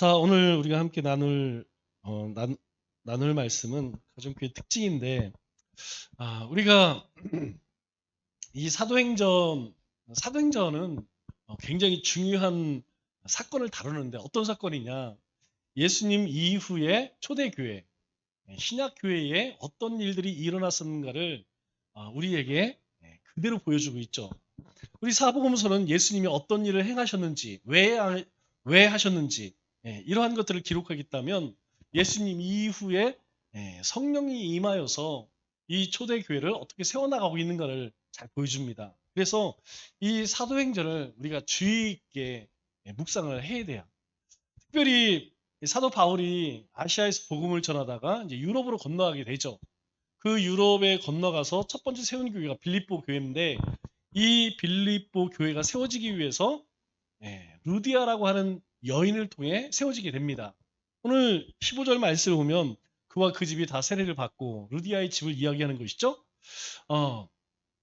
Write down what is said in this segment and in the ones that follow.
자, 오늘 우리가 함께 어, 난, 나눌 말씀은 가정교회 특징인데, 우리가 이 사도행전은 굉장히 중요한 사건을 다루는데 어떤 사건이냐? 예수님 이후에 초대교회, 신약교회에 어떤 일들이 일어났었는가를 우리에게 그대로 보여주고 있죠. 우리 사복음서는 예수님이 어떤 일을 행하셨는지, 왜 하셨는지, 이러한 것들을 기록하겠다면 예수님 이후에 성령이 임하여서 이 초대교회를 어떻게 세워나가고 있는가를 잘 보여줍니다. 그래서 이 사도행전을 우리가 주의 있게 묵상을 해야 돼요. 특별히 사도 바울이 아시아에서 복음을 전하다가 이제 유럽으로 건너가게 되죠. 그 유럽에 건너가서 첫 번째 세운 교회가 빌립보 교회인데 이 빌립보 교회가 세워지기 위해서 루디아라고 하는 여인을 통해 세워지게 됩니다. 오늘 15절 말씀을 보면 그와 그 집이 다 세례를 받고 루디아의 집을 이야기하는 것이죠.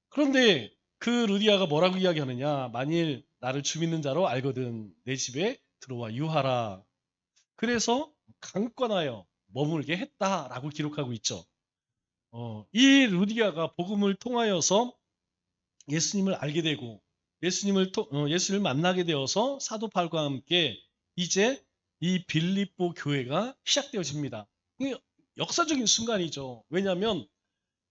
그런데 그 루디아가 뭐라고 이야기하느냐? 만일 나를 주 믿는 자로 알거든 내 집에 들어와 유하라. 그래서 강권하여 머물게 했다라고 기록하고 있죠. 이 루디아가 복음을 통하여서 예수님을 알게 되고 예수님을 만나게 되어서 사도 바울과 함께 이제 이 빌립보 교회가 시작되어집니다. 이게 역사적인 순간이죠. 왜냐하면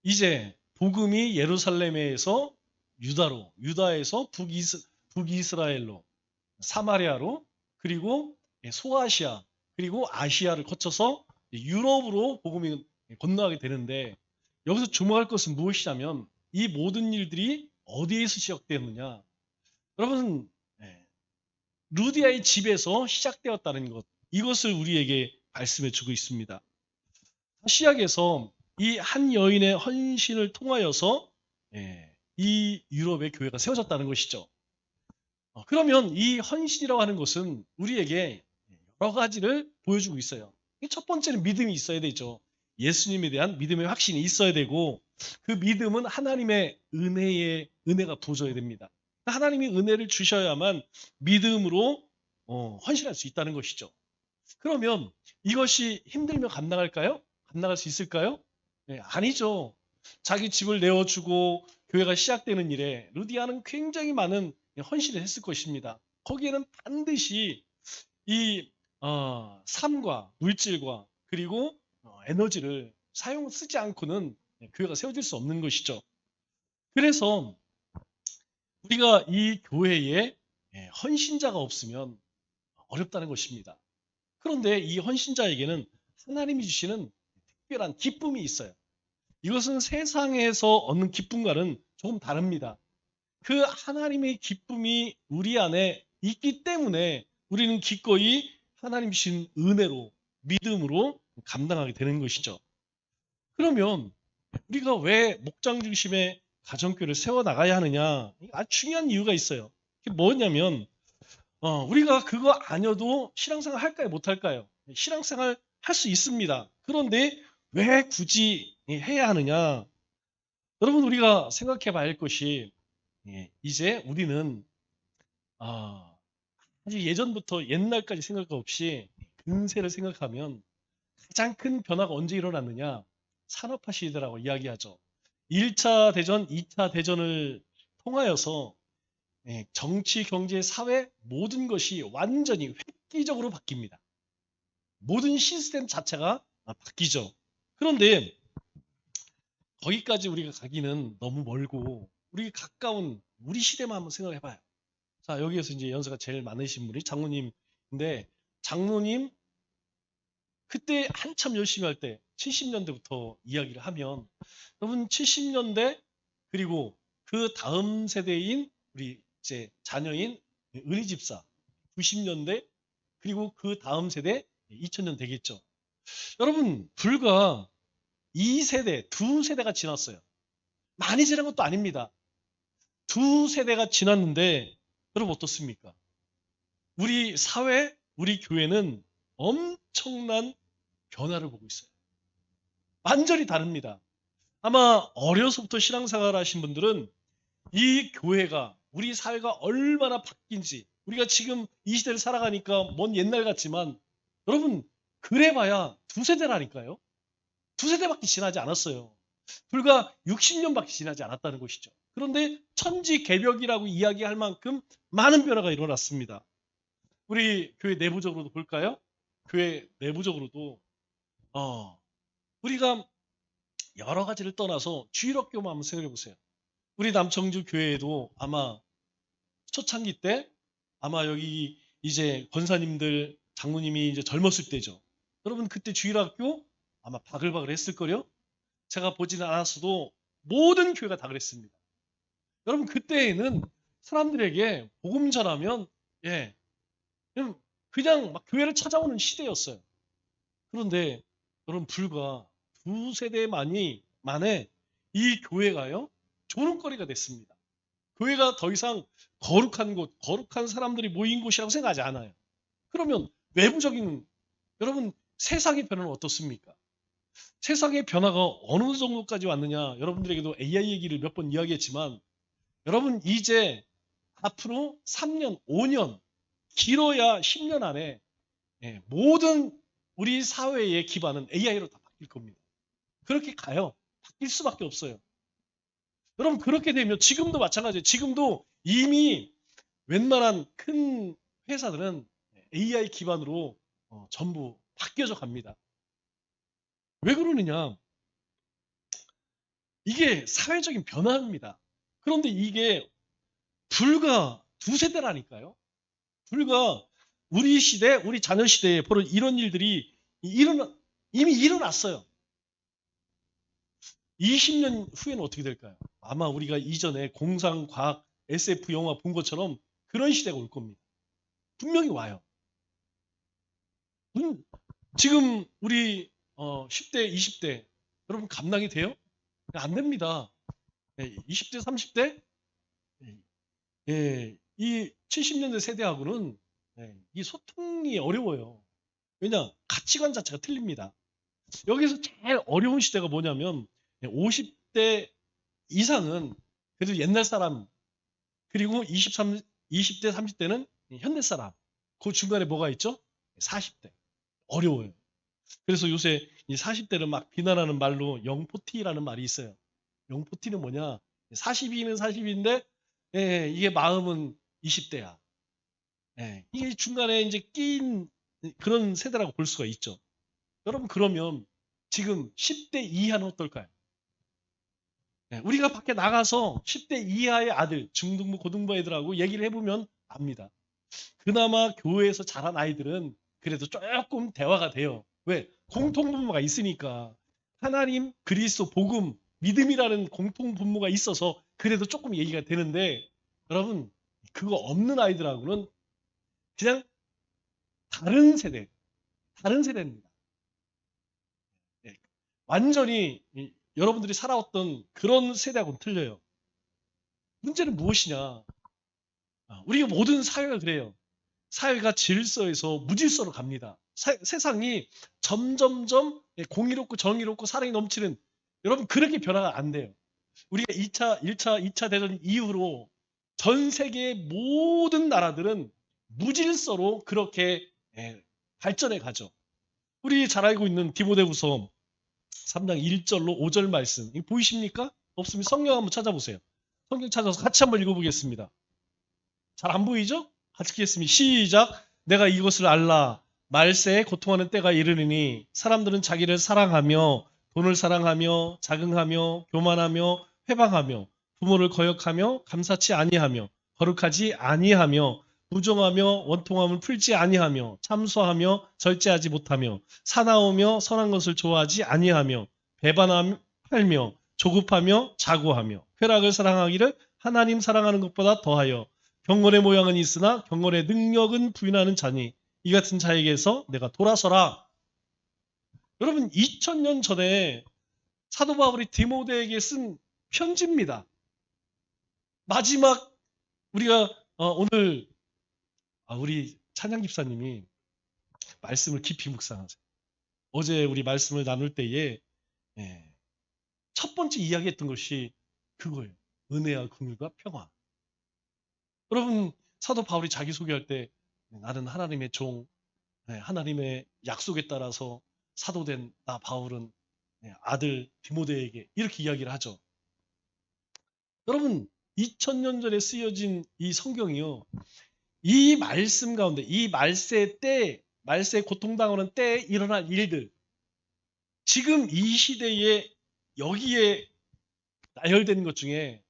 이제 복음이 예루살렘에서 유다에서 북이스라엘로, 사마리아로, 그리고 소아시아, 그리고 아시아를 거쳐서 유럽으로 복음이 건너가게 되는데 여기서 주목할 것은 무엇이냐면 이 모든 일들이 어디에서 시작되었느냐? 여러분, 루디아의 집에서 시작되었다는 것, 이것을 우리에게 말씀해 주고 있습니다. 시작에서 이 한 여인의 헌신을 통하여서 이 유럽의 교회가 세워졌다는 것이죠. 그러면 이 헌신이라고 하는 것은 우리에게 여러 가지를 보여주고 있어요. 첫 번째는 믿음이 있어야 되죠. 예수님에 대한 믿음의 확신이 있어야 되고 그 믿음은 하나님의 은혜가 부어져야 됩니다. 하나님이 은혜를 주셔야만 믿음으로 헌신할 수 있다는 것이죠. 그러면 이것이 힘들면 감당할까요? 감당할 수 있을까요? 아니죠. 자기 집을 내어주고 교회가 시작되는 일에 루디아는 굉장히 많은 헌신을 했을 것입니다. 거기에는 반드시 이 삶과 물질과 그리고 에너지를 쓰지 않고는 교회가 세워질 수 없는 것이죠. 그래서 우리가 이 교회에 헌신자가 없으면 어렵다는 것입니다. 그런데 이 헌신자에게는 하나님이 주시는 특별한 기쁨이 있어요. 이것은 세상에서 얻는 기쁨과는 조금 다릅니다. 그 하나님의 기쁨이 우리 안에 있기 때문에 우리는 기꺼이 하나님 주신 은혜로 믿음으로 감당하게 되는 것이죠. 그러면 우리가 왜 목장 중심의 가정교회를 세워나가야 하느냐? 아주 중요한 이유가 있어요. 그게 뭐냐면 우리가 그거 아니어도 신앙생활 할까요? 못할까요? 신앙생활 할 수 있습니다. 그런데 왜 굳이 해야 하느냐? 여러분 우리가 생각해 봐야 할 것이 이제 우리는 아주 예전부터 옛날까지 생각 없이 근세를 생각하면 가장 큰 변화가 언제 일어났느냐? 산업화 시대라고 이야기하죠. 1차 대전, 2차 대전을 통하여서 정치, 경제, 사회 모든 것이 완전히 획기적으로 바뀝니다. 모든 시스템 자체가 바뀌죠. 그런데 거기까지 우리가 가기는 너무 멀고 우리 가까운 우리 시대만 한번 생각해 봐요. 자, 여기에서 이제 연세가 제일 많으신 분이 장로님인데 장로님 그때 한참 열심히 할 때 70년대부터 이야기를 하면 여러분 70년대 그리고 그 다음 세대인 우리 이제 자녀인 은희 집사 90년대 그리고 그 다음 세대 2000년 되겠죠. 여러분 불과 2세대, 두 세대가 지났어요. 많이 지난 것도 아닙니다. 두 세대가 지났는데 여러분 어떻습니까? 우리 사회, 우리 교회는 엄청난 변화를 보고 있어요. 완전히 다릅니다. 아마 어려서부터 신앙생활 하신 분들은 이 교회가 우리 사회가 얼마나 바뀐지 우리가 지금 이 시대를 살아가니까 먼 옛날 같지만 여러분 그래봐야 두 세대라니까요. 두 세대밖에 지나지 않았어요. 불과 60년밖에 지나지 않았다는 것이죠. 그런데 천지개벽이라고 이야기할 만큼 많은 변화가 일어났습니다. 우리 교회 내부적으로도 볼까요? 교회 내부적으로도 우리가 여러 가지를 떠나서 주일학교만 한번 생각해 보세요. 우리 남청주 교회에도 아마 초창기 때 아마 여기 이제 권사님들 장로님이 이제 젊었을 때죠. 여러분 그때 주일학교 아마 바글바글 했을 거요. 제가 보지는 않았어도 모든 교회가 다 그랬습니다. 여러분 그때에는 사람들에게 복음 전하면 예 그냥 막 교회를 찾아오는 시대였어요. 그런데 여러분 불과 두 세대 만에 이 교회가요 조롱거리가 됐습니다. 교회가 더 이상 거룩한 곳, 거룩한 사람들이 모인 곳이라고 생각하지 않아요. 그러면 외부적인 여러분 세상의 변화는 어떻습니까? 세상의 변화가 어느 정도까지 왔느냐? 여러분들에게도 AI 얘기를 몇 번 이야기했지만 여러분 이제 앞으로 3년, 5년, 길어야 10년 안에 모든 우리 사회의 기반은 AI로 다 바뀔 겁니다. 그렇게 가요. 바뀔 수밖에 없어요. 여러분 그렇게 되면 지금도 마찬가지예요. 지금도 이미 웬만한 큰 회사들은 AI 기반으로 전부 바뀌어져 갑니다. 왜 그러느냐? 이게 사회적인 변화입니다. 그런데 이게 불과 두 세대라니까요. 불과 우리 시대, 우리 자녀 시대에 바로 이런 일들이 이미 일어났어요. 20년 후에는 어떻게 될까요? 아마 우리가 이전에 공상, 과학, SF 영화 본 것처럼 그런 시대가 올 겁니다. 분명히 와요. 지금 우리 10대, 20대 여러분 감당이 돼요? 안 됩니다. 20대, 30대 이 70년대 세대하고는 이 소통이 어려워요. 왜냐? 가치관 자체가 틀립니다. 여기서 제일 어려운 시대가 뭐냐면 50대 이상은 그래도 옛날 사람 그리고 20대 30대는 현대 사람 그 중간에 뭐가 있죠? 40대 어려워요. 그래서 요새 이 40대를 막 비난하는 말로 영포티라는 말이 있어요. 영포티는 뭐냐? 42는 40인데 이게 마음은 20대야. 이게 중간에 이제 끼인 그런 세대라고 볼 수가 있죠. 여러분 그러면 지금 10대 이하는 어떨까요? 우리가 밖에 나가서 10대 이하의 아들, 중등부, 고등부 애들하고 얘기를 해보면 압니다. 그나마 교회에서 자란 아이들은 그래도 조금 대화가 돼요. 왜? 공통분모가 있으니까. 하나님, 그리스도, 복음, 믿음이라는 공통분모가 있어서 그래도 조금 얘기가 되는데 여러분 그거 없는 아이들하고는 그냥 다른 세대입니다. 완전히 여러분들이 살아왔던 그런 세대하고는 틀려요. 문제는 무엇이냐? 우리가 모든 사회가 그래요. 사회가 질서에서 무질서로 갑니다. 세상이 점점점 공의롭고 정의롭고 사랑이 넘치는 여러분 그렇게 변화가 안 돼요. 우리가 1차 대전 이후로 전 세계의 모든 나라들은 무질서로 그렇게 발전해 가죠. 우리 잘 알고 있는 디모데후서 3장 1절로 5절 말씀 이거 보이십니까? 없으면 성경 한번 찾아보세요. 성경 찾아서 같이 한번 읽어보겠습니다. 잘 안 보이죠? 같이 읽겠습니다. 시작. 내가 이것을 알라. 말세에 고통하는 때가 이르느니 사람들은 자기를 사랑하며 돈을 사랑하며 자긍하며 교만하며 회방하며 부모를 거역하며 감사치 아니하며 거룩하지 아니하며 부정하며 원통함을 풀지 아니하며 참소하며 절제하지 못하며 사나우며 선한 것을 좋아하지 아니하며 배반하며 팔며 조급하며 자고하며 쾌락을 사랑하기를 하나님 사랑하는 것보다 더하여 경건의 모양은 있으나 경건의 능력은 부인하는 자니 이 같은 자에게서 내가 돌아서라. 여러분 2000년 전에 사도 바울이 디모데에게 쓴 편지입니다. 마지막 우리가 오늘 우리 찬양 집사님이 말씀을 깊이 묵상하세요. 어제 우리 말씀을 나눌 때에 첫 번째 이야기했던 것이 그거예요. 은혜와 긍휼과 평화. 여러분 사도 바울이 자기소개할 때 나는 하나님의 종, 하나님의 약속에 따라서 사도된 나 바울은 아들 디모데에게 이렇게 이야기를 하죠. 여러분 2000년 전에 쓰여진 이 성경이요. 이 말씀 가운데 이 말세 고통당하는 때에 일어날 일들 지금 이 시대에 여기에 나열된 것 중에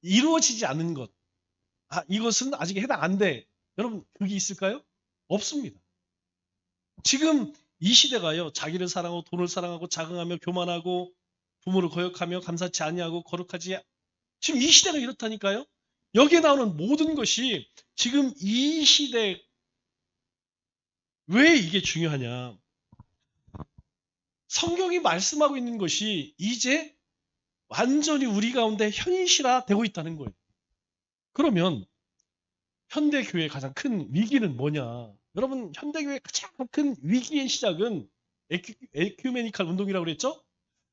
이루어지지 않은 것 이것은 아직 해당 안 돼. 여러분 그게 있을까요? 없습니다. 지금 이 시대가요. 자기를 사랑하고 돈을 사랑하고 자긍하며 교만하고 부모를 거역하며 감사치 아니하고 거룩하지 지금 이 시대가 이렇다니까요. 여기에 나오는 모든 것이 지금 이 시대 왜 이게 중요하냐. 성경이 말씀하고 있는 것이 이제 완전히 우리 가운데 현실화되고 있다는 거예요. 그러면 현대교회의 가장 큰 위기는 뭐냐. 여러분 현대교회의 가장 큰 위기의 시작은 에큐메니칼 운동이라고 그랬죠.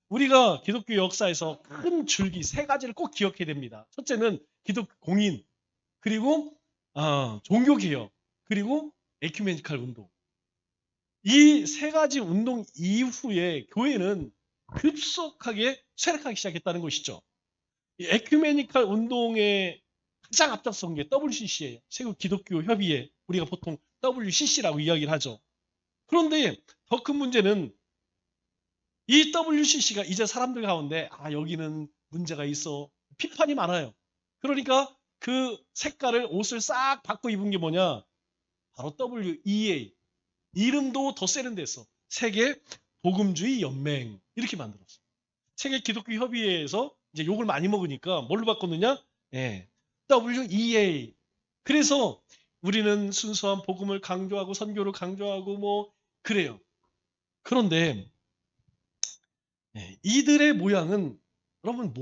우리가 기독교 역사에서 큰 줄기 세 가지를 꼭 기억해야 됩니다. 첫째는 기독 공인, 그리고 종교개혁, 그리고 에큐메니칼 운동. 이 세 가지 운동 이후에 교회는 급속하게 쇠락하기 시작했다는 것이죠. 이 에큐메니칼 운동의 가장 앞장선 게 WCC예요. 세계 기독교 협의회, 우리가 보통 WCC라고 이야기를 하죠. 그런데 더 큰 문제는 이 WCC가 이제 사람들 가운데 여기는 문제가 있어 비판이 많아요. 그러니까 그 색깔을 옷을 싹 바꿔 입은 게 뭐냐? 바로 WEA. 이름도 더 세련됐어. 세계 복음주의 연맹 이렇게 만들었어. 세계 기독교 협의회에서 이제 욕을 많이 먹으니까 뭘로 바꿨느냐? WEA. 그래서 우리는 순수한 복음을 강조하고 선교를 강조하고 뭐 그래요. 그런데 이들의 모양은 여러분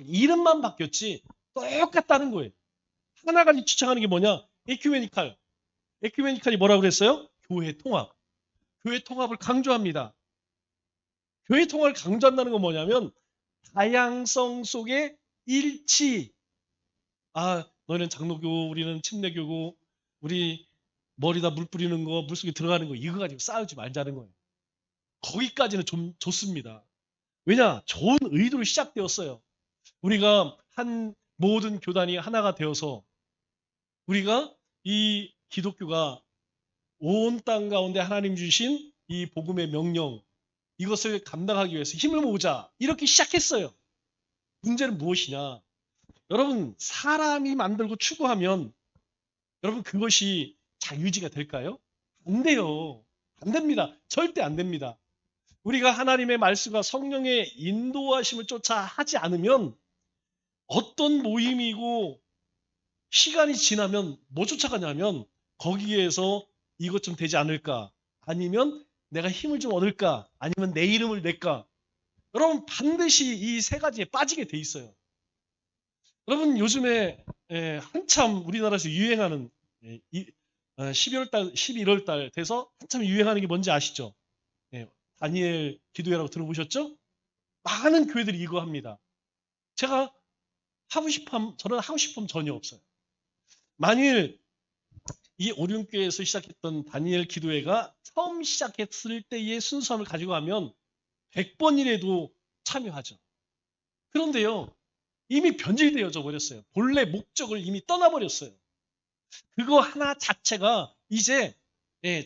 이름만 바뀌었지 똑같다는 거예요. 하나같이 주장하는 게 뭐냐? 에큐메니칼. 에큐메니칼이 뭐라고 그랬어요? 교회 통합. 교회 통합을 강조합니다. 교회 통합을 강조한다는 건 뭐냐면 다양성 속의 일치. 너희는 장로교, 우리는 침례교고, 우리 머리다 물 뿌리는 거, 물속에 들어가는 거 이거 가지고 싸우지 말자는 거예요. 거기까지는 좀 좋습니다. 왜냐? 좋은 의도로 시작되었어요. 우리가 한 모든 교단이 하나가 되어서 우리가 이 기독교가 온 땅 가운데 하나님 주신 이 복음의 명령 이것을 감당하기 위해서 힘을 모으자 이렇게 시작했어요. 문제는 무엇이냐? 여러분 사람이 만들고 추구하면 여러분 그것이 자유지가 될까요? 안 돼요. 안 됩니다. 절대 안 됩니다. 우리가 하나님의 말씀과 성령의 인도하심을 쫓아 하지 않으면 어떤 모임이고 시간이 지나면 뭐 쫓아가냐면 거기에서 이것 좀 되지 않을까 아니면 내가 힘을 좀 얻을까 아니면 내 이름을 낼까 여러분 반드시 이 세 가지에 빠지게 돼 있어요. 여러분 요즘에 한참 우리나라에서 유행하는 12월 달, 11월 달 돼서 한참 유행하는 게 뭔지 아시죠? 다니엘 기도회라고 들어보셨죠? 많은 교회들이 이거 합니다. 제가 저는 하고 싶음 전혀 없어요. 만일 이 오륜교회에서 시작했던 다니엘 기도회가 처음 시작했을 때의 순수함을 가지고 하면 100번이라도 참여하죠. 그런데요. 이미 변질되어져 버렸어요. 본래 목적을 이미 떠나버렸어요. 그거 하나 자체가 이제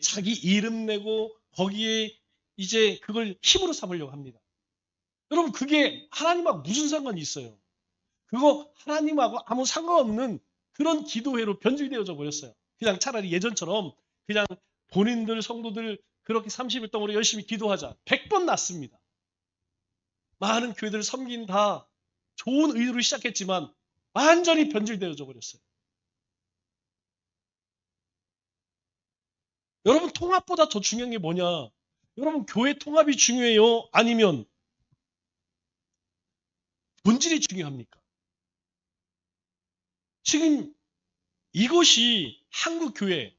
자기 이름 내고 거기에 이제 그걸 힘으로 삼으려고 합니다. 여러분 그게 하나님하고 무슨 상관이 있어요? 그거 하나님하고 아무 상관없는 그런 기도회로 변질되어져 버렸어요. 그냥 차라리 예전처럼 그냥 본인들 성도들 그렇게 30일 동안 열심히 기도하자. 100번 낫습니다. 많은 교회들을 섬긴 다 좋은 의도로 시작했지만 완전히 변질되어져 버렸어요. 여러분 통합보다 더 중요한 게 뭐냐? 여러분 교회 통합이 중요해요? 아니면 본질이 중요합니까? 지금 이것이 한국 교회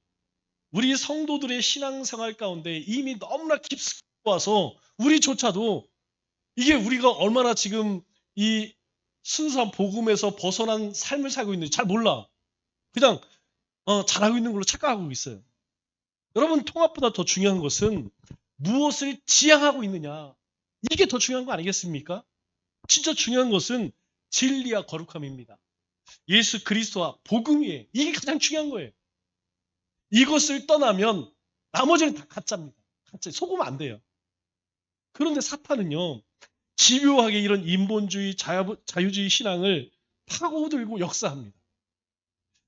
우리 성도들의 신앙생활 가운데 이미 너무나 깊숙이 와서 우리조차도 이게 우리가 얼마나 지금 이 순수한 복음에서 벗어난 삶을 살고 있는지 잘 몰라. 그냥 잘하고 있는 걸로 착각하고 있어요. 여러분, 통합보다 더 중요한 것은 무엇을 지향하고 있느냐. 이게 더 중요한 거 아니겠습니까? 진짜 중요한 것은 진리와 거룩함입니다. 예수 그리스도와 복음이에요. 이게 가장 중요한 거예요. 이것을 떠나면 나머지는 다 가짜입니다. 가짜. 속으면 안 돼요. 그런데 사탄은요, 집요하게 이런 인본주의, 자유주의 신앙을 파고들고 역사합니다.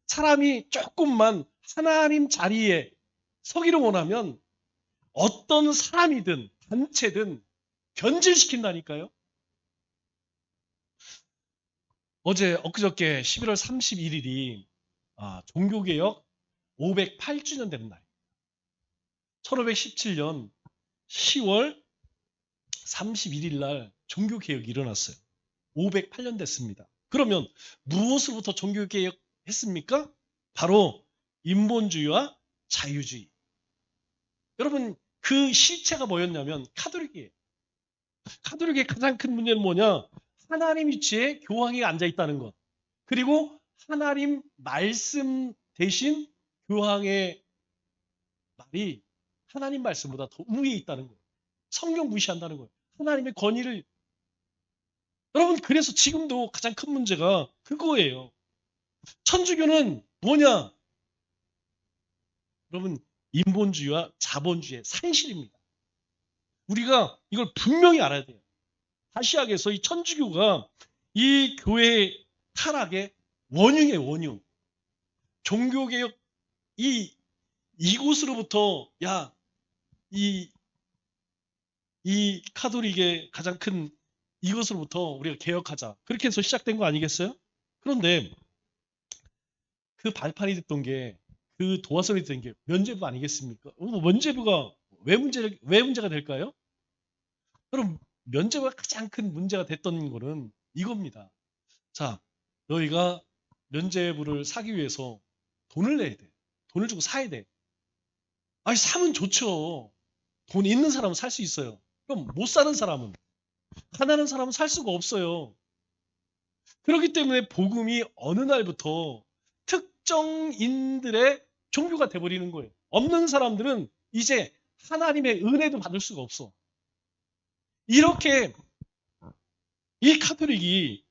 사람이 조금만 하나님 자리에 서기를 원하면 어떤 사람이든 단체든 변질시킨다니까요. 엊그저께 11월 31일이 종교개혁 508주년 되는 날. 1517년 10월 31일 날 종교개혁이 일어났어요. 508년 됐습니다. 그러면 무엇으로부터 종교개혁 했습니까? 바로 인본주의와 자유주의. 여러분, 그 실체가 뭐였냐면 카톨릭이에요. 카톨릭의 가장 큰 문제는 뭐냐? 하나님 위치에 교황이 앉아 있다는 것. 그리고 하나님 말씀 대신 교황의 말이 하나님 말씀보다 더 우위에 있다는 거예요. 성경 무시한다는 거예요. 하나님의 권위를. 여러분, 그래서 지금도 가장 큰 문제가 그거예요. 천주교는 뭐냐? 여러분, 인본주의와 자본주의의 산실입니다. 우리가 이걸 분명히 알아야 돼요. 아시아에서 이 천주교가 이 교회 타락의 원흉이에요, 원흉. 종교개혁, 이곳으로부터, 이 카톨릭의 가장 큰 이것으로부터 우리가 개혁하자. 그렇게 해서 시작된 거 아니겠어요? 그런데 그 발판이 됐던 게, 그 도화선이 된 게 면죄부 아니겠습니까? 면죄부가 왜 문제가 될까요? 그럼 면죄부가 가장 큰 문제가 됐던 거는 이겁니다. 자, 너희가 면죄부를 사기 위해서 돈을 내야 돼. 돈을 주고 사야 돼. 아니, 사면 좋죠. 돈 있는 사람은 살 수 있어요. 그럼 못 사는 사람은, 가난한 사람은 살 수가 없어요. 그렇기 때문에 복음이 어느 날부터 특정인들의 종교가 돼버리는 거예요. 없는 사람들은 이제 하나님의 은혜도 받을 수가 없어. 이렇게 이 카톨릭이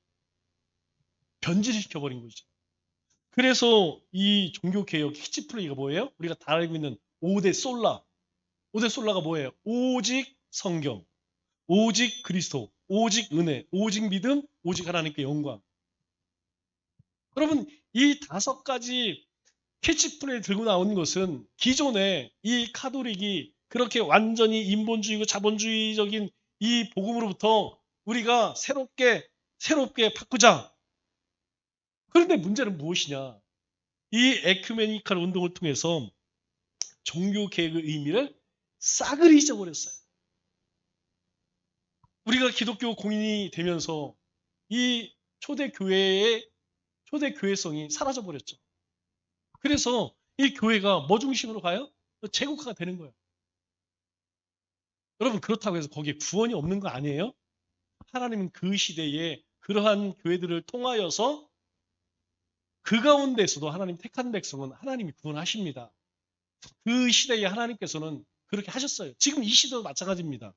변질시켜버린 거죠. 그래서 이 종교개혁 히치플레이가 뭐예요? 우리가 다 알고 있는 5대 솔라. 5대 솔라가 뭐예요? 오직 성경, 오직 그리스도, 오직 은혜, 오직 믿음, 오직 하나님께 영광. 여러분, 이 5가지 캐치플레이 들고 나온 것은 기존에 이 카톨릭이 그렇게 완전히 인본주의고 자본주의적인 이 복음으로부터 우리가 새롭게 바꾸자. 그런데 문제는 무엇이냐? 이 에큐메니칼 운동을 통해서 종교개혁의 의미를 싸그리 잊어버렸어요. 우리가 기독교 공인이 되면서 이 초대 교회성이 사라져버렸죠. 그래서 이 교회가 뭐 중심으로 가요? 제국화가 되는 거예요. 여러분, 그렇다고 해서 거기에 구원이 없는 거 아니에요? 하나님은 그 시대에 그러한 교회들을 통하여서 그 가운데서도 하나님 택한 백성은 하나님이 구원하십니다. 그 시대에 하나님께서는 그렇게 하셨어요. 지금 이 시대도 마찬가지입니다.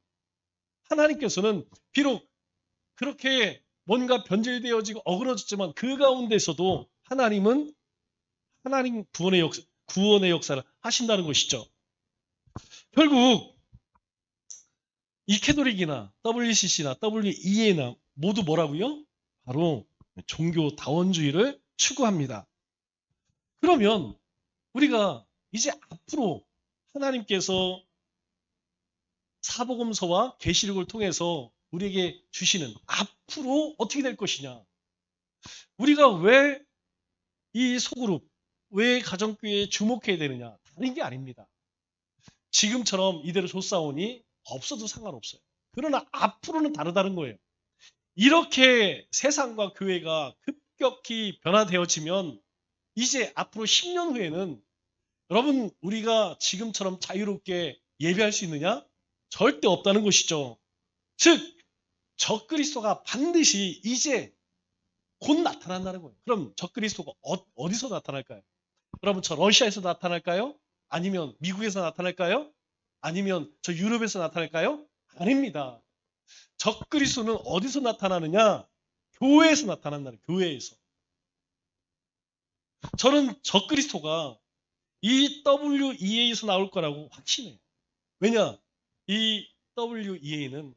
하나님께서는 비록 그렇게 뭔가 변질되어지고 어그러졌지만 그 가운데서도 하나님은 하나님 구원의 역사를 하신다는 것이죠. 결국 이 캐톨릭이나 WCC나 WEA나 모두 뭐라고요? 바로 종교다원주의를 추구합니다. 그러면 우리가 이제 앞으로 하나님께서 사복음서와 계시록을 통해서 우리에게 주시는 앞으로 어떻게 될 것이냐? 우리가 왜 이 소그룹, 왜 가정교회에 주목해야 되느냐? 다른 게 아닙니다. 지금처럼 이대로 줬사오니 없어도 상관없어요. 그러나 앞으로는 다르다는 거예요. 이렇게 세상과 교회가 급격히 변화되어지면 이제 앞으로 10년 후에는 여러분, 우리가 지금처럼 자유롭게 예배할 수 있느냐? 절대 없다는 것이죠. 즉, 적그리스도가 반드시 이제 곧 나타난다는 거예요. 그럼 적그리스도가 어디서 나타날까요? 여러분, 저 러시아에서 나타날까요? 아니면 미국에서 나타날까요? 아니면 저 유럽에서 나타날까요? 아닙니다. 적그리스도는 어디서 나타나느냐? 교회에서 나타난다는 교회에서. 저는 적그리스도가 이 WEA에서 나올 거라고 확신해요. 왜냐? 이 WEA는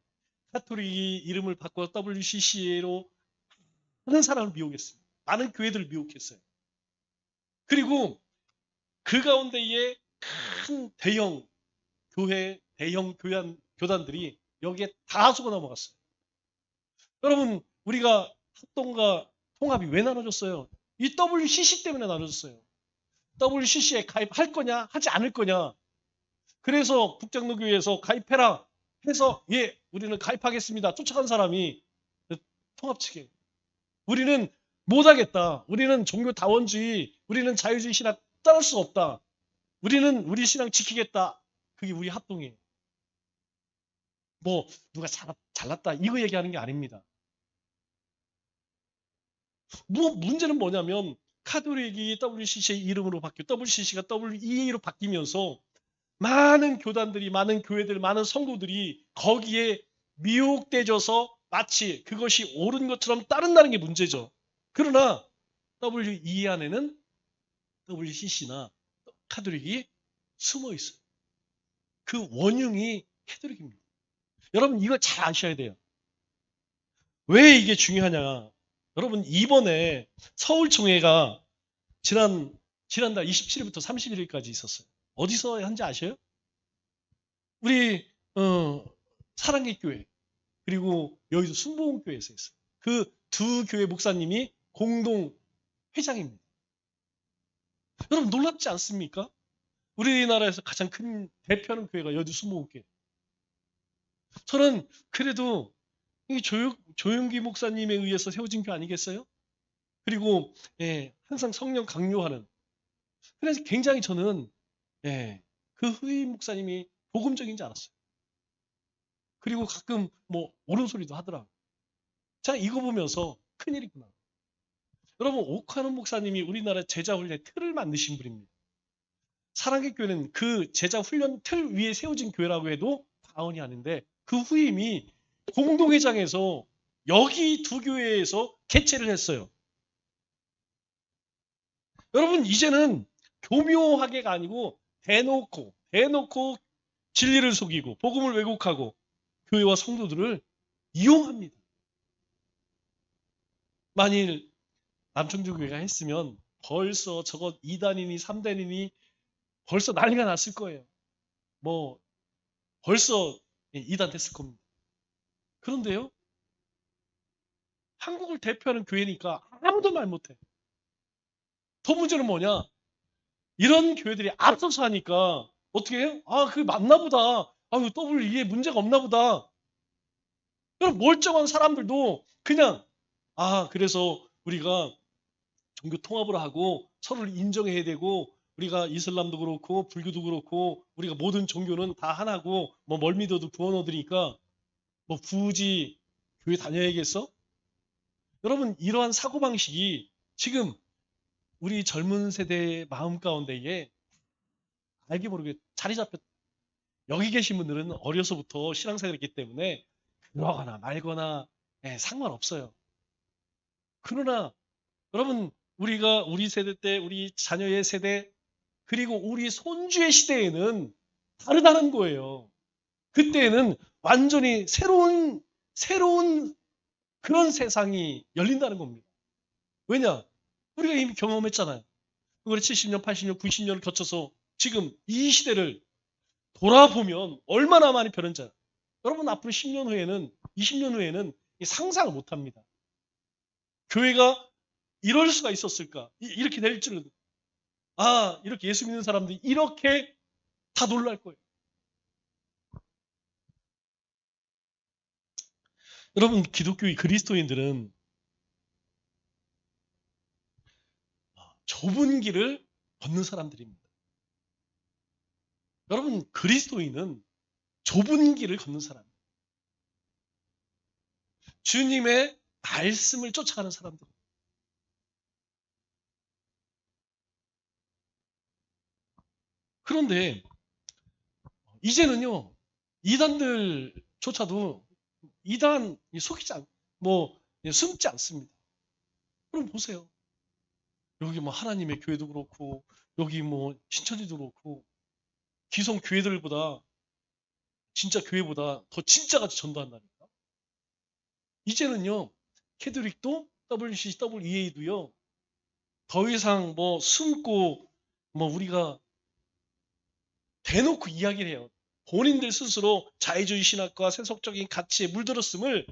카톨릭이 이름을 바꿔 WCCA로 많은 사람을 미혹했습니다. 많은 교회들을 미혹했어요. 그리고 그 가운데에 큰 대형 교회, 대형 교단들이 여기에 다 속아 넘어갔어요. 여러분, 우리가 합동과 통합이 왜 나눠졌어요? 이 WCC 때문에 나눠졌어요. WCC에 가입할 거냐, 하지 않을 거냐. 그래서 북장로교회에서 가입해라 해서 예, 우리는 가입하겠습니다. 쫓아간 사람이 통합 측에 우리는 못하겠다. 우리는 종교다원주의, 우리는 자유주의 신앙 따를 수 없다. 우리는 우리 신앙 지키겠다. 그게 우리 합동이에요. 뭐 누가 잘났다 이거 얘기하는 게 아닙니다. 뭐 문제는 뭐냐면 카톨릭이 WCC의 이름으로 바뀌고 WCC가 WEA로 바뀌면서 많은 교단들이, 많은 교회들, 많은 성도들이 거기에 미혹되져서 마치 그것이 옳은 것처럼 따른다는 게 문제죠. 그러나 WEA 안에는 WCC나 카톨릭이 숨어 있어요. 그 원흉이 카톨릭입니다. 여러분 이거 잘 아셔야 돼요. 왜 이게 중요하냐? 여러분 이번에 서울총회가 지난달 27일부터 31일까지 있었어요. 어디서 한지 아셔요? 우리 사랑의 교회 그리고 여기서 순복음교회에서 했어요. 그 두 교회 목사님이 공동 회장입니다. 여러분 놀랍지 않습니까? 우리나라에서 가장 큰 대표하는 교회가 여주 순복음교회. 저는 그래도 이 조용기 목사님에 의해서 세워진 교회 아니겠어요? 그리고 예, 항상 성령 강요하는. 그래서 굉장히 저는 예, 그 후임 목사님이 복음적인지 알았어요. 그리고 가끔 뭐 옳은 소리도 하더라고요. 자, 이거 보면서 큰일이구나. 여러분 옥하는 목사님이 우리나라 제자 훈련 틀을 만드신 분입니다. 사랑의 교회는 그 제자 훈련 틀 위에 세워진 교회라고 해도 과언이 아닌데 그 후임이 공동회장에서 여기 두 교회에서 개최를 했어요. 여러분 이제는 교묘하게가 아니고 대놓고 진리를 속이고 복음을 왜곡하고 교회와 성도들을 이용합니다. 만일 남청주교회가 했으면 벌써 저것 2단이니 3단이니 벌써 난리가 났을 거예요. 뭐 벌써 2단 됐을 겁니다. 그런데요. 한국을 대표하는 교회니까 아무도 말 못해. 더 문제는 뭐냐? 이런 교회들이 앞서서 하니까 어떻게 해요? 아, 그게 맞나 보다. 아유, WE에 문제가 없나 보다. 그럼 멀쩡한 사람들도 그냥 그래서 우리가 종교 통합을 하고 서로를 인정해야 되고 우리가 이슬람도 그렇고 불교도 그렇고 우리가 모든 종교는 다 하나고 뭐 뭘 믿어도 구원 얻으니까 뭐 굳이 교회 다녀야겠어? 여러분 이러한 사고방식이 지금 우리 젊은 세대의 마음 가운데에 알게 모르게 자리 잡혔. 여기 계신 분들은 어려서부터 신앙생활을 했기 때문에 그러거나 말거나 상관없어요. 그러나 여러분 우리가 우리 세대 때 우리 자녀의 세대 그리고 우리 손주의 시대에는 다르다는 거예요. 그때는 완전히 새로운 그런 세상이 열린다는 겁니다. 왜냐? 우리가 이미 경험했잖아요. 우리 70년, 80년, 90년을 거쳐서 지금 이 시대를 돌아보면 얼마나 많이 변했는지. 여러분 앞으로 10년 후에는 20년 후에는 상상을 못합니다. 교회가 이럴 수가 있었을까? 이렇게 될 줄은 이렇게 예수 믿는 사람들이 이렇게 다 놀랄 거예요. 여러분 기독교의 그리스도인들은 좁은 길을 걷는 사람들입니다. 여러분 그리스도인은 좁은 길을 걷는 사람입니다. 주님의 말씀을 쫓아가는 사람들. 그런데 이제는요, 이단들조차도 이단 속이지 숨지 않습니다. 그럼 보세요. 여기 뭐 하나님의 교회도 그렇고, 여기 뭐 신천지도 그렇고, 기성 교회들보다, 진짜 교회보다 더 진짜같이 전도한다니까. 이제는요, 캐톨릭도 WCWEA도요, 더 이상 뭐 숨고, 우리가 대놓고 이야기를 해요. 본인들 스스로 자유주의 신학과 세속적인 가치에 물들었음을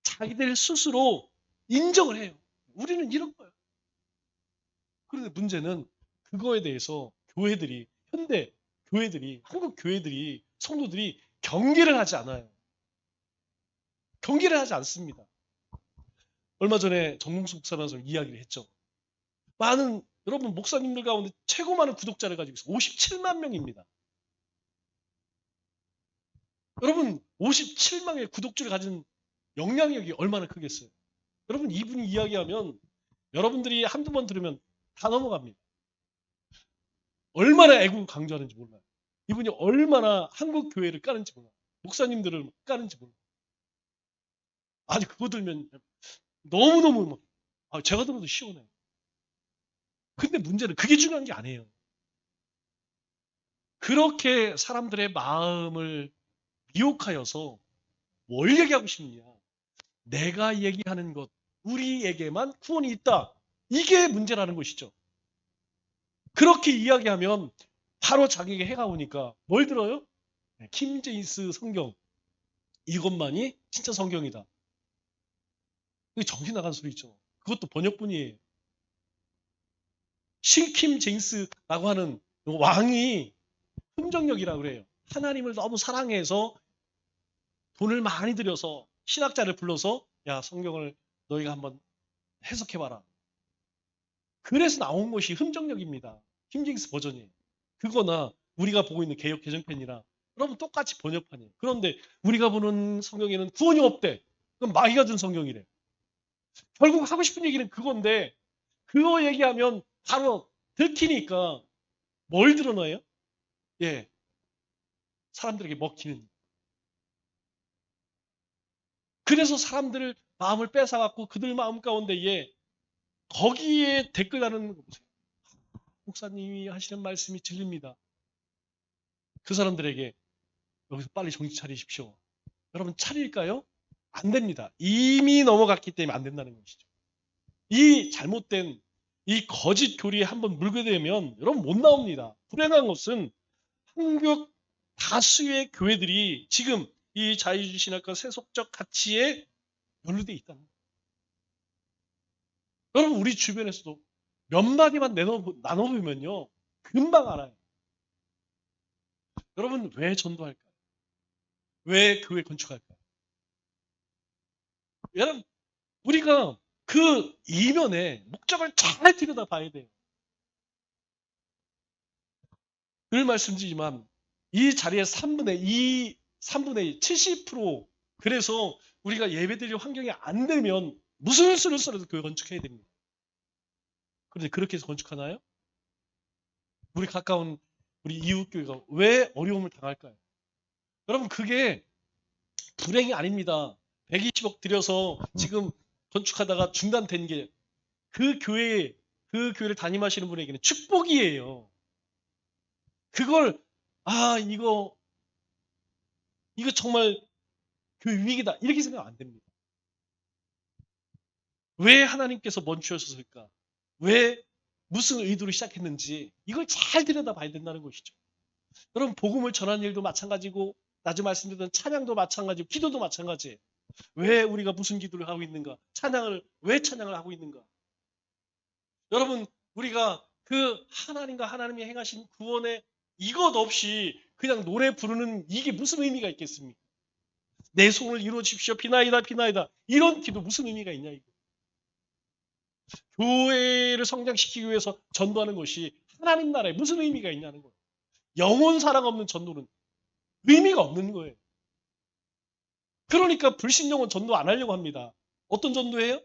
자기들 스스로 인정을 해요. 우리는 이런 거예요. 그런데 문제는 그거에 대해서 교회들이, 현대 교회들이, 한국 교회들이, 성도들이 경계를 하지 않아요. 경계를 하지 않습니다. 얼마 전에 정몽수 목사라서 이야기를 했죠. 여러분 목사님들 가운데 최고 많은 구독자를 가지고 있어요. 57만 명입니다. 여러분 57만의 구독자를 가진 영향력이 얼마나 크겠어요. 여러분 이분이 이야기하면 여러분들이 한두 번 들으면 다 넘어갑니다. 얼마나 애국을 강조하는지 몰라요. 이분이 얼마나 한국 교회를 까는지 몰라요. 목사님들을 까는지 몰라요. 아니 그거 들면 너무너무 제가 들어도 시원해요. 근데 문제는 그게 중요한 게 아니에요. 그렇게 사람들의 마음을 미혹하여서 뭘 얘기하고 싶냐. 내가 얘기하는 것, 우리에게만 구원이 있다. 이게 문제라는 것이죠. 그렇게 이야기하면 바로 자기에게 해가 오니까 뭘 들어요? 킴 제임스 성경. 이것만이 진짜 성경이다. 이게 정신 나간 소리죠. 그것도 번역본이에요. 신킴 제임스라고 하는 왕이 흥정력이라고 그래요. 하나님을 너무 사랑해서 돈을 많이 들여서 신학자를 불러서 야 성경을 너희가 한번 해석해봐라. 그래서 나온 것이 흠정력입니다. 킹제임스 버전이에요. 그거나 우리가 보고 있는 개역 개정편이랑 여러분 똑같이 번역판이에요. 그런데 우리가 보는 성경에는 구원이 없대. 그럼 마귀가 준 성경이래. 결국 하고 싶은 얘기는 그건데 그거 얘기하면 바로 들키니까 뭘 드러나요? 예, 사람들에게 먹히는. 그래서 사람들 마음을 뺏어갖고 그들 마음 가운데에 거기에 댓글 다는 거 보세요. 목사님이 하시는 말씀이 들립니다. 그 사람들에게 여기서 빨리 정신 차리십시오. 여러분 차릴까요? 안 됩니다. 이미 넘어갔기 때문에 안 된다는 것이죠. 이 잘못된 이 거짓 교리에 한번 물게 되면 여러분 못 나옵니다. 불행한 것은 한국 다수의 교회들이 지금 이 자유주의 신학과 세속적 가치에 연루되어 있다는 거예요. 여러분 우리 주변에서도 몇 마디만 나눠보면요. 금방 알아요. 여러분 왜 전도할까요? 왜 교회 건축할까요? 여러분 우리가 그 이면에 목적을 잘 들여다 봐야 돼요. 늘 말씀드리지만 이 자리에 3분의 70% 그래서 우리가 예배드릴 환경이 안 되면 무슨 수를 써도 교회 건축해야 됩니다. 그런데 그렇게 해서 건축하나요? 우리 가까운 우리 이웃교회가 왜 어려움을 당할까요? 여러분 그게 불행이 아닙니다. 120억 들여서 지금 건축하다가 중단된 게 그 교회를 담임하시는 분에게는 축복이에요. 그걸 이거 정말 교회 위기다 이렇게 생각하면 안 됩니다. 왜 하나님께서 멈추셨을까? 왜 무슨 의도로 시작했는지 이걸 잘 들여다봐야 된다는 것이죠. 여러분 복음을 전하는 일도 마찬가지고 낮에 말씀드렸던 찬양도 마찬가지고 기도도 마찬가지예요. 왜 우리가 무슨 기도를 하고 있는가? 왜 찬양을 하고 있는가? 여러분 우리가 그 하나님과 하나님이 행하신 구원에 이것 없이 그냥 노래 부르는 이게 무슨 의미가 있겠습니까? 내 소원을 이루어 주십시오. 비나이다 비나이다. 이런 기도 무슨 의미가 있냐 이거. 교회를 성장시키기 위해서 전도하는 것이 하나님 나라에 무슨 의미가 있냐는 거예요. 영혼 사랑 없는 전도는 의미가 없는 거예요. 그러니까 불신령은 전도 안 하려고 합니다. 어떤 전도예요?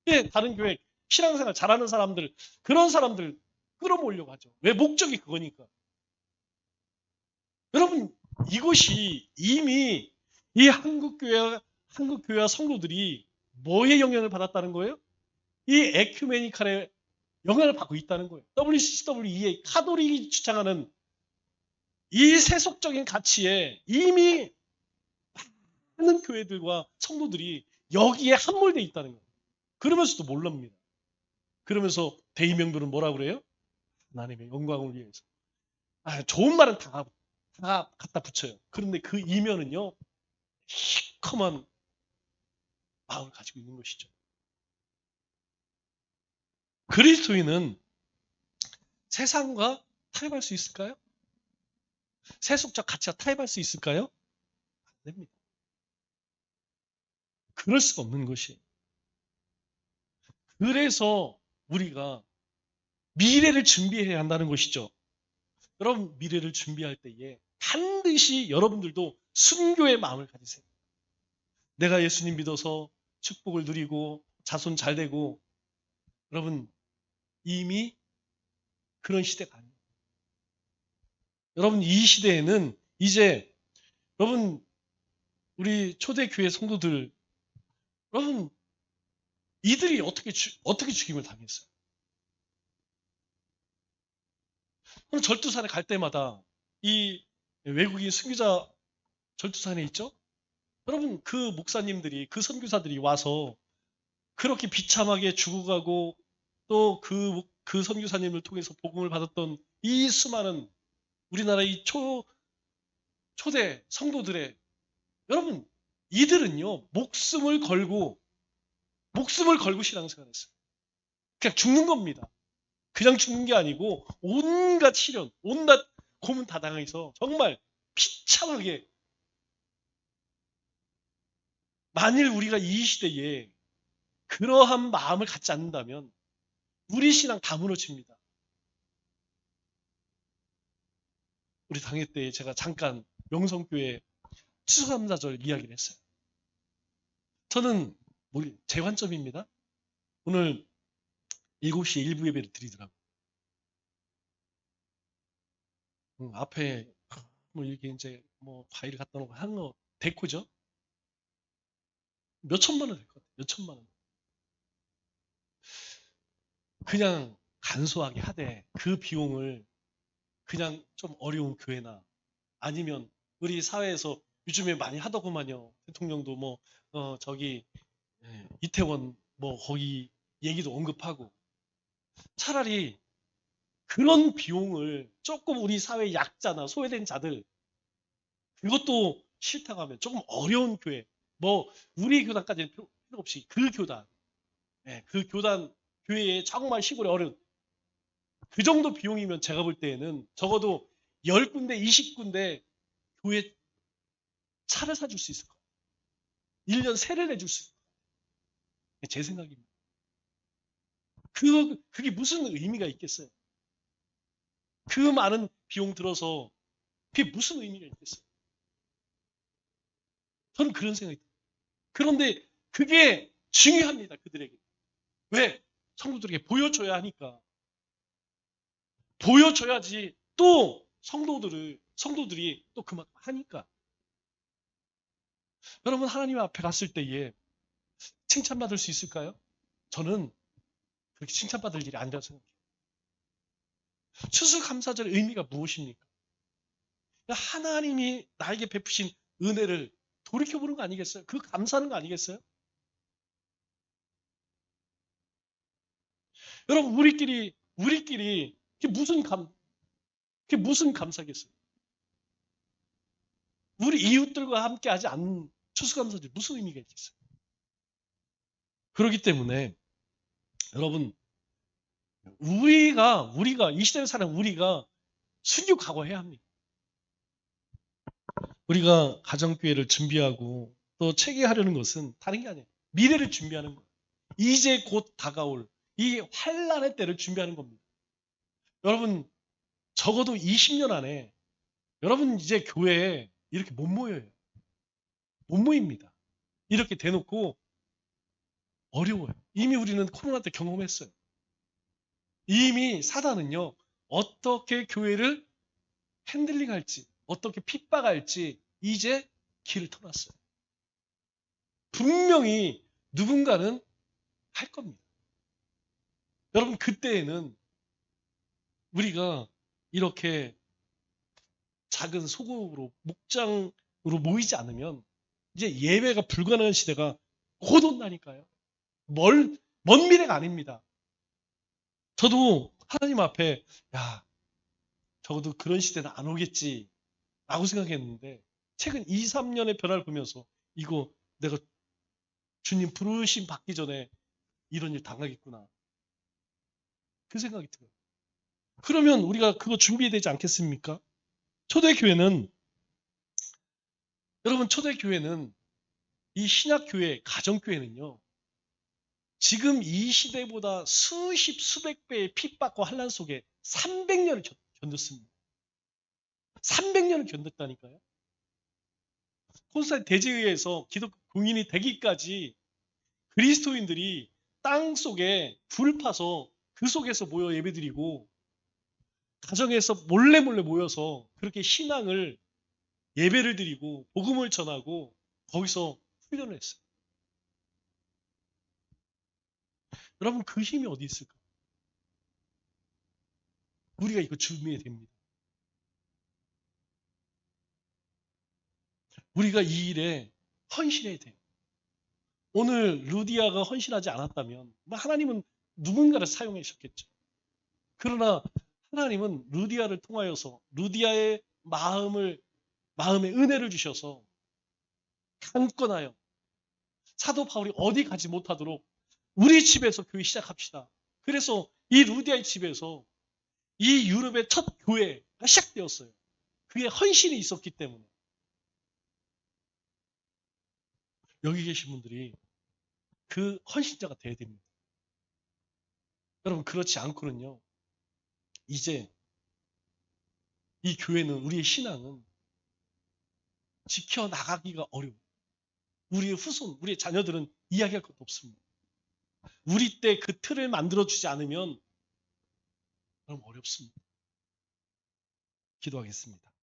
예, 다른 교회 신앙생활 잘하는 사람들 그런 사람들 끌어모으려고 하죠. 왜? 목적이 그거니까. 여러분, 이것이 이미 이 한국교회와 성도들이 뭐의 영향을 받았다는 거예요? 이 에큐메니칼의 영향을 받고 있다는 거예요. WCCW의 카톨릭이 주장하는 이 세속적인 가치에 이미 많은 교회들과 성도들이 여기에 함몰되어 있다는 거예요. 그러면서도 몰랍니다. 그러면서 대의명분은 뭐라고 그래요? 하나님의 영광을 위해서. 좋은 말은 다 갖다 붙여요. 그런데 그 이면은요, 시커먼 마음을 가지고 있는 것이죠. 그리스도인은 세상과 타협할 수 있을까요? 세속적 가치와 타협할 수 있을까요? 안 됩니다. 그럴 수가 없는 것이에요. 그래서 우리가 미래를 준비해야 한다는 것이죠. 여러분, 미래를 준비할 때에 반드시 여러분들도 순교의 마음을 가지세요. 내가 예수님 믿어서 축복을 누리고 자손 잘 되고, 여러분, 이미 그런 시대가 아니에요. 여러분, 이 시대에는 이제 여러분, 우리 초대교회 성도들, 여러분, 이들이 어떻게 죽임을 당했어요? 절두산에 갈 때마다 이 외국인 선교자 절두산에 있죠? 여러분, 그 목사님들이, 그 선교사들이 와서 그렇게 비참하게 죽어가고 또 그 선교사님을 통해서 복음을 받았던 이 수많은 우리나라 이 초대 성도들의, 여러분, 이들은요, 목숨을 걸고 신앙생활했어요. 그냥 죽는 겁니다. 그냥 죽는 게 아니고 온갖 시련, 온갖 고문 다 당해서 정말 비참하게, 만일 우리가 이 시대에 그러한 마음을 갖지 않는다면 우리 신앙 다 무너집니다. 우리 당회 때 제가 잠깐 명성교회 추수감사절 이야기를 했어요. 저는 제 관점입니다. 오늘 7시에 일부 예배를 드리더라고요. 앞에 뭐 이렇게 이제 뭐 과일 갖다 놓고 하는 거 데코죠? 몇 천만 원 될 것 같아요. 몇 천만 원. 그냥 간소하게 하되 그 비용을 그냥 좀 어려운 교회나 아니면 우리 사회에서 요즘에 많이 하더구만요. 대통령도 뭐 저기 이태원 뭐 거기 얘기도 언급하고, 차라리 그런 비용을 조금 우리 사회 약자나 소외된 자들, 그것도 싫다고 하면 조금 어려운 교회, 뭐 우리 교단까지는 필요 없이 그 교단, 그 교단 교회에 정말 시골에 어려운 그 정도 비용이면 제가 볼 때에는 적어도 10군데, 20군데 교회 차를 사줄 수 있을 거예요. 1년 세를 내줄 수 있을 거예요. 제 생각입니다. 그게 무슨 의미가 있겠어요? 그 많은 비용 들어서 그게 무슨 의미가 있겠어요? 저는 그런 생각이 들어요. 그런데 그게 중요합니다. 그들에게. 왜? 성도들에게 보여줘야 하니까. 보여줘야지 또 성도들이 또 그만큼 하니까. 여러분, 하나님 앞에 갔을 때에 칭찬받을 수 있을까요? 저는 그렇게 칭찬받을 일이 아니라고 생각해요. 추수감사절의 의미가 무엇입니까? 하나님이 나에게 베푸신 은혜를 돌이켜보는 거 아니겠어요? 그 감사하는 거 아니겠어요? 여러분, 우리끼리 그게 무슨 감사겠어요? 우리 이웃들과 함께 하지 않는 추수감사절 무슨 의미가 있겠어요? 그렇기 때문에 여러분, 우리가 이 시대를 사는 우리가 순교 각오해야 합니다. 우리가 가정교회를 준비하고 또 체계하려는 것은 다른 게 아니에요. 미래를 준비하는 거예요. 이제 곧 다가올 이 환란의 때를 준비하는 겁니다. 여러분, 적어도 20년 안에 여러분 이제 교회에 이렇게 못 모여요. 못 모입니다. 이렇게 대놓고 어려워요. 이미 우리는 코로나 때 경험했어요. 이미 사단은요, 어떻게 교회를 핸들링할지, 어떻게 핍박할지 이제 길을 터놨어요. 분명히 누군가는 할 겁니다. 여러분, 그때에는 우리가 이렇게 작은 소그룹으로 목장으로 모이지 않으면 이제 예배가 불가능한 시대가 곧 온다니까요. 먼 미래가 아닙니다. 저도 하나님 앞에 야, 적어도 그런 시대는 안 오겠지 라고 생각했는데 최근 2, 3년의 변화를 보면서 이거 내가 주님 부르심 받기 전에 이런 일 당하겠구나. 그 생각이 들어요. 그러면 우리가 그거 준비해야 되지 않겠습니까? 초대교회는, 여러분, 초대교회는 이 신약교회, 가정교회는요, 지금 이 시대보다 수십, 수백 배의 핍박과 환란 속에 300년을 견뎠습니다. 300년을 견뎠다니까요. 콘스탄틴 대제의에서 기독교 공인이 되기까지 그리스도인들이 땅 속에 불 파서 그 속에서 모여 예배드리고 가정에서 몰래 모여서 그렇게 신앙을 예배를 드리고 복음을 전하고 거기서 훈련을 했어요. 여러분, 그 힘이 어디 있을까? 우리가 이거 준비해야 됩니다. 우리가 이 일에 헌신해야 돼요. 오늘 루디아가 헌신하지 않았다면 하나님은 누군가를 사용하셨겠죠. 그러나 하나님은 루디아를 통하여서 루디아의 마음에 은혜를 주셔서 강권하여 사도 바울이 어디 가지 못하도록 우리 집에서 교회 시작합시다. 그래서 이 루디아의 집에서 이 유럽의 첫 교회가 시작되었어요. 그게 헌신이 있었기 때문에. 여기 계신 분들이 그 헌신자가 돼야 됩니다. 여러분, 그렇지 않고는요, 이제 이 교회는, 우리의 신앙은 지켜나가기가 어려워요. 우리의 후손, 우리의 자녀들은 이야기할 것도 없습니다. 우리 때 그 틀을 만들어주지 않으면 그럼 어렵습니다. 기도하겠습니다.